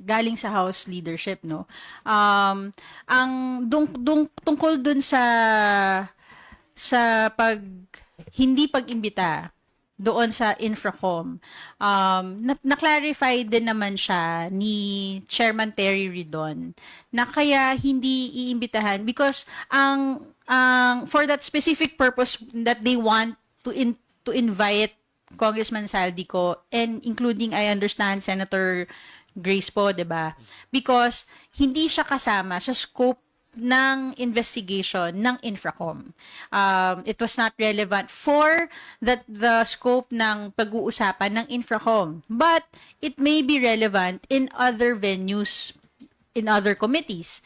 galing sa House leadership, no? Ang tungkol dun sa hindi pag-imbita doon sa Infracom, na-clarify din naman siya ni Chairman Terry Ridon na kaya hindi iimbitahan because for that specific purpose that they want to invite Congressman Saldico and including, I understand, Senator Grace po, 'di ba? Because hindi siya kasama sa scope ng investigation ng Infracom. It was not relevant for the scope ng pag-uusapan ng Infracom. But it may be relevant in other venues, in other committees.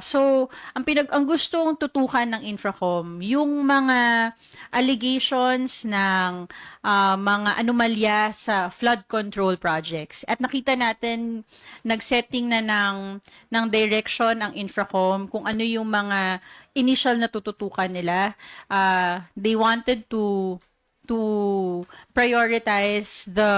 So, ang gustong tutukan ng Infracom, yung mga allegations ng mga anomalya sa flood control projects. At nakita natin, nagsetting na ng direction ang Infracom kung ano yung mga initial na tututukan nila. They wanted to prioritize the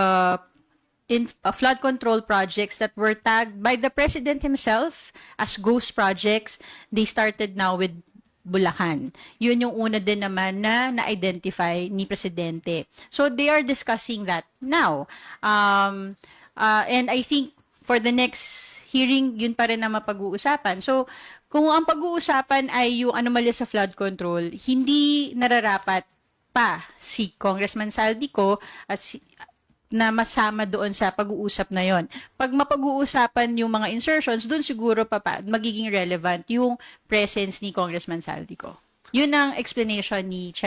flood control projects that were tagged by the President himself as ghost projects. They started now with Bulacan. Yun yung una din naman na na-identify ni Presidente. So they are discussing that now. And I think for the next hearing, yun pa rin na mapag-uusapan. So kung ang pag-uusapan ay yung anomalya sa flood control, hindi nararapat pa si Congressman Saldico at na masama doon sa pag-uusap na yon. Pag mapag-uusapan yung mga insertions, doon siguro magiging relevant yung presence ni Congressman Saldico. Yun ang explanation ni Chair